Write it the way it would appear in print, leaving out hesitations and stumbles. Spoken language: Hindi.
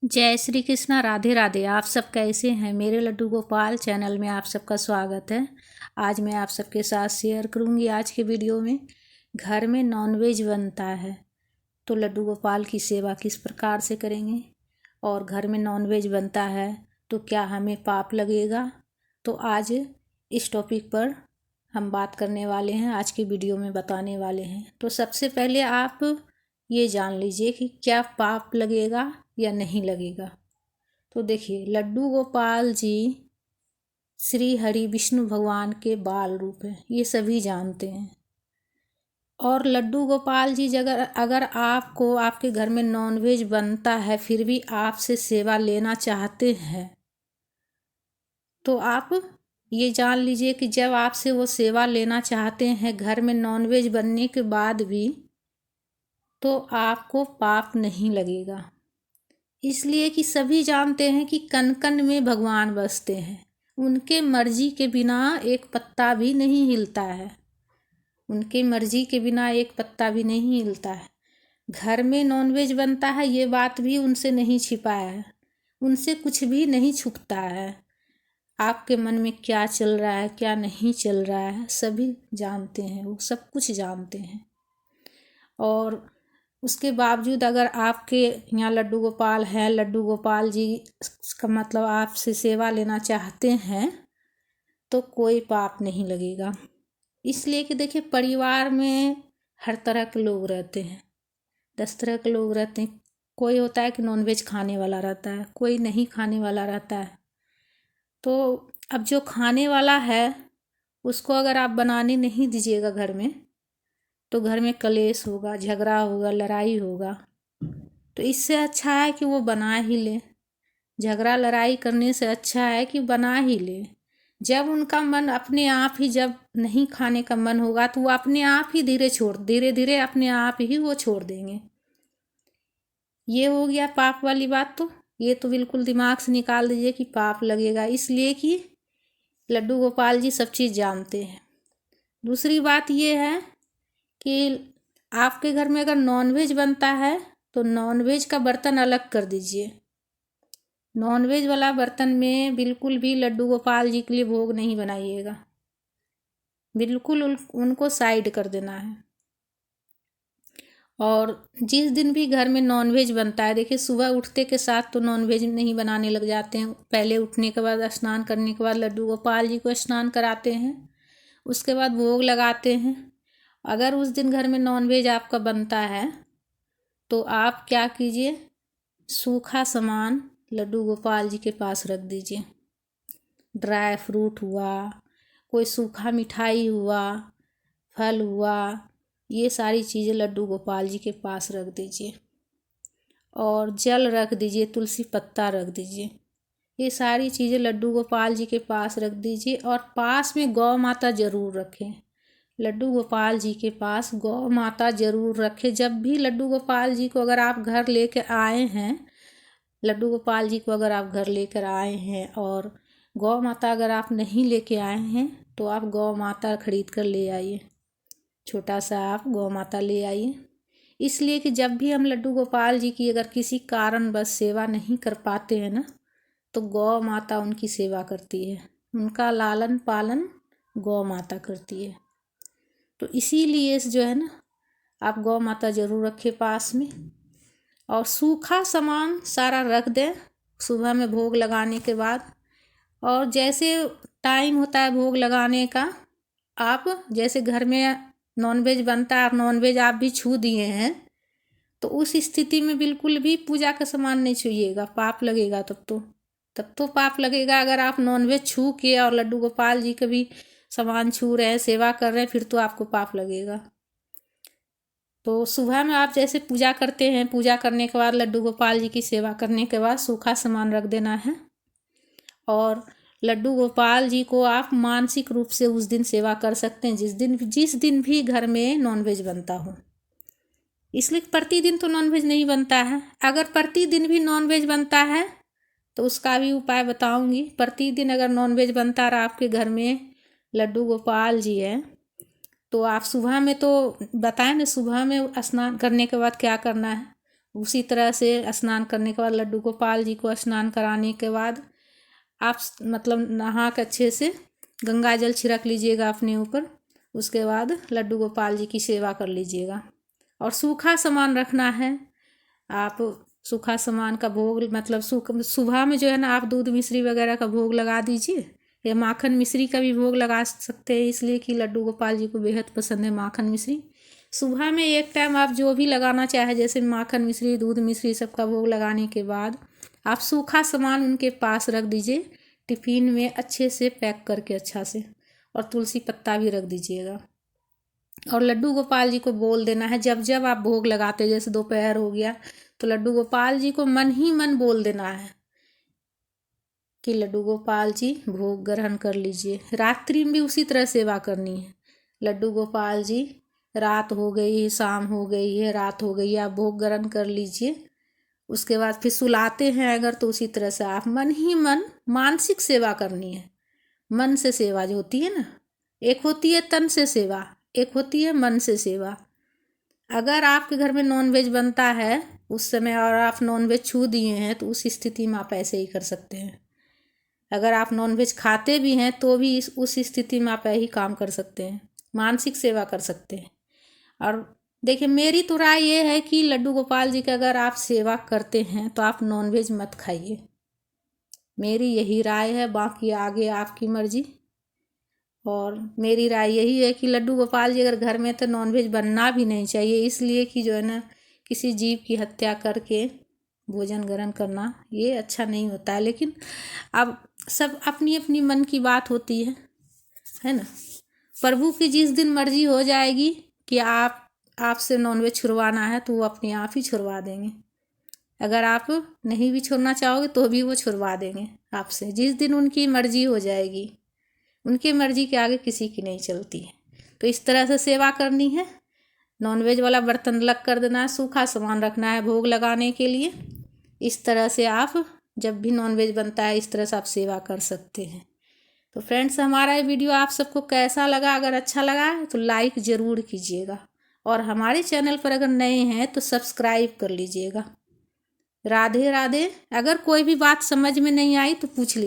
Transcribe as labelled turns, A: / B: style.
A: जय श्री कृष्णा, राधे राधे। आप सब कैसे हैं? मेरे लड्डू गोपाल चैनल में आप सबका स्वागत है। आज मैं आप सबके साथ शेयर करूंगी आज के वीडियो में घर में नॉनवेज बनता है तो लड्डू गोपाल की सेवा किस प्रकार से करेंगे, और घर में नॉनवेज बनता है तो क्या हमें पाप लगेगा। तो आज इस टॉपिक पर हम बात करने वाले हैं, आज की वीडियो में बताने वाले हैं। तो सबसे पहले आप ये जान लीजिए कि क्या पाप लगेगा या नहीं लगेगा। तो देखिए, लड्डू गोपाल जी श्री हरि विष्णु भगवान के बाल रूप हैं, ये सभी जानते हैं। और लड्डू गोपाल जी अगर आपको आपके घर में नॉनवेज बनता है फिर भी आपसे सेवा लेना चाहते हैं तो आप ये जान लीजिए कि जब आपसे वो सेवा लेना चाहते हैं घर में नॉनवेज बनने के बाद भी, तो आपको पाप नहीं लगेगा। इसलिए कि सभी जानते हैं कि कण कण में भगवान बसते हैं, उनके मर्जी के बिना एक पत्ता भी नहीं हिलता है। उनके मर्जी के बिना एक पत्ता भी नहीं हिलता है। घर में नॉनवेज बनता है ये बात भी उनसे नहीं छिपाया है, उनसे कुछ भी नहीं छुपता है। आपके मन में क्या चल रहा है क्या नहीं चल रहा है सभी जानते हैं, वो सब कुछ जानते हैं। और उसके बावजूद अगर आपके यहाँ लड्डू गोपाल है, लड्डू गोपाल जी का मतलब आपसे सेवा लेना चाहते हैं तो कोई पाप नहीं लगेगा। इसलिए कि देखिए, परिवार में हर तरह के लोग रहते हैं, 10 तरह के लोग रहते हैं। कोई होता है कि नॉनवेज खाने वाला रहता है, कोई नहीं खाने वाला रहता है। तो अब जो खाने वाला है उसको अगर आप बनाने नहीं दीजिएगा घर में, तो घर में कलेश होगा, झगड़ा होगा, लड़ाई होगा। तो इससे अच्छा है कि वो बना ही ले। झगड़ा लड़ाई करने से अच्छा है कि बना ही ले। जब उनका मन अपने आप ही, जब नहीं खाने का मन होगा तो वो अपने आप ही धीरे धीरे अपने आप ही वो छोड़ देंगे। ये हो गया पाप वाली बात। तो ये तो बिल्कुल दिमाग से निकाल दीजिए कि पाप लगेगा, इसलिए कि लड्डू गोपाल जी सब चीज़ जानते हैं। दूसरी बात ये है कि आपके घर में अगर नॉनवेज बनता है तो नॉनवेज का बर्तन अलग कर दीजिए। नॉनवेज वाला बर्तन में बिल्कुल भी लड्डू गोपाल जी के लिए भोग नहीं बनाइएगा, बिल्कुल उनको साइड कर देना है। और जिस दिन भी घर में नॉनवेज बनता है, देखिए सुबह उठते के साथ तो नॉनवेज नहीं बनाने लग जाते हैं। पहले उठने के बाद, स्नान करने के बाद लड्डू गोपाल जी को स्नान कराते हैं, उसके बाद भोग लगाते हैं। अगर उस दिन घर में नॉनवेज आपका बनता है तो आप क्या कीजिए, सूखा सामान लड्डू गोपाल जी के पास रख दीजिए। ड्राई फ्रूट हुआ, कोई सूखा मिठाई हुआ, फल हुआ, ये सारी चीज़ें लड्डू गोपाल जी के पास रख दीजिए। और जल रख दीजिए, तुलसी पत्ता रख दीजिए। ये सारी चीज़ें लड्डू गोपाल जी के पास रख दीजिए। और पास में गौ माता ज़रूर रखें। लड्डू गोपाल जी के पास गौ माता ज़रूर रखें। जब भी लड्डू गोपाल जी को अगर आप घर लेकर आए हैं, लड्डू गोपाल जी को अगर आप घर लेकर आए हैं और गौ माता अगर आप नहीं लेके आए हैं तो आप गौ माता खरीद कर ले आइए। छोटा सा आप गौ माता ले आइए। इसलिए कि जब भी हम लड्डू गोपाल जी की अगर किसी कारण बस सेवा नहीं कर पाते हैं ना, तो गौ माता उनकी सेवा करती है, उनका लालन पालन गौ माता करती है। तो इसीलिए जो है ना, आप गौ माता ज़रूर रखें पास में। और सूखा सामान सारा रख दें सुबह में भोग लगाने के बाद। और जैसे टाइम होता है भोग लगाने का, आप जैसे घर में नॉनवेज बनता है, नॉनवेज आप भी छू दिए हैं, तो उस स्थिति में बिल्कुल भी पूजा का सामान नहीं छूइएगा, पाप लगेगा। तब तो पाप लगेगा। अगर आप नॉनवेज छू के और लड्डू गोपाल जी का भी सामान छू रहे हैं, सेवा कर रहे हैं, फिर तो आपको पाप लगेगा। तो सुबह में आप जैसे पूजा करते हैं, पूजा करने के बाद लड्डू गोपाल जी की सेवा करने के बाद सूखा सामान रख देना है। और लड्डू गोपाल जी को आप मानसिक रूप से उस दिन सेवा कर सकते हैं, जिस दिन भी घर में नॉनवेज बनता हो। इसलिए प्रतिदिन तो नॉनवेज नहीं बनता है। अगर प्रतिदिन भी नॉनवेज बनता है तो उसका भी उपाय बताऊंगी। प्रतिदिन अगर नॉनवेज बनता रहा आपके घर में, लड्डू गोपाल जी है, तो आप सुबह में तो बताएं ना, सुबह में स्नान करने के बाद क्या करना है। उसी तरह से स्नान करने के बाद लड्डू गोपाल जी को स्नान कराने के बाद आप मतलब नहा के अच्छे से गंगा जल छिड़क लीजिएगा अपने ऊपर। उसके बाद लड्डू गोपाल जी की सेवा कर लीजिएगा। और सूखा सामान रखना है। आप सूखा सामान का भोग मतलब सुबह में जो है ना आप दूध मिश्री वगैरह का भोग लगा दीजिए, या माखन मिश्री का भी भोग लगा सकते हैं, इसलिए कि लड्डू गोपाल जी को बेहद पसंद है माखन मिश्री। सुबह में एक टाइम आप जो भी लगाना चाहे, जैसे माखन मिश्री, दूध मिश्री, सबका भोग लगाने के बाद आप सूखा सामान उनके पास रख दीजिए, टिफिन में अच्छे से पैक करके अच्छा से, और तुलसी पत्ता भी रख दीजिएगा। और लड्डू गोपाल जी को बोल देना है, जब जब आप भोग लगाते, जैसे दोपहर हो गया तो लड्डू गोपाल जी को मन ही मन बोल देना है कि लड्डू गोपाल जी भोग ग्रहण कर लीजिए। रात्रि में भी उसी तरह सेवा करनी है। लड्डू गोपाल जी, रात हो गई, शाम हो गई है, रात हो गई, आप भोग ग्रहण कर लीजिए। उसके बाद फिर सुलाते हैं अगर, तो उसी तरह से आप मन ही मन मानसिक सेवा करनी है। मन से सेवा जो होती है ना, एक होती है तन से सेवा, एक होती है मन से सेवा। अगर आपके घर में नॉनवेज बनता है उस समय और आप नॉनवेज छू दिए हैं, तो उस स्थिति में आप ऐसे ही कर सकते हैं। अगर आप नॉनवेज खाते भी हैं तो भी उस स्थिति में आप यही काम कर सकते हैं, मानसिक सेवा कर सकते हैं। और देखिए, मेरी तो राय ये है कि लड्डू गोपाल जी की अगर आप सेवा करते हैं तो आप नॉनवेज मत खाइए, मेरी यही राय है। बाकी आगे आपकी मर्जी। और मेरी राय यही है कि लड्डू गोपाल जी अगर घर में, तो नॉनवेज बनना भी नहीं चाहिए, इसलिए कि जो है ना किसी जीव की हत्या करके भोजन ग्रहण करना ये अच्छा नहीं होता है। लेकिन अब सब अपनी अपनी मन की बात होती है ना। प्रभु की जिस दिन मर्जी हो जाएगी कि आपसे नॉनवेज छुड़वाना है, तो वो अपने आप ही छुड़वा देंगे। अगर आप नहीं भी छोड़ना चाहोगे तो भी वो छुड़वा देंगे आपसे, जिस दिन उनकी मर्जी हो जाएगी। उनकी मर्जी के आगे किसी की नहीं चलती है। तो इस तरह से सेवा करनी है। नॉनवेज वाला बर्तन अलग कर देना है, सूखा सामान रखना है भोग लगाने के लिए। इस तरह से आप जब भी नॉनवेज बनता है, इस तरह से आप सेवा कर सकते हैं। तो फ्रेंड्स, हमारा ये वीडियो आप सबको कैसा लगा? अगर अच्छा लगा तो लाइक ज़रूर कीजिएगा, और हमारे चैनल पर अगर नए हैं तो सब्सक्राइब कर लीजिएगा। राधे राधे। अगर कोई भी बात समझ में नहीं आई तो पूछ लीजिए।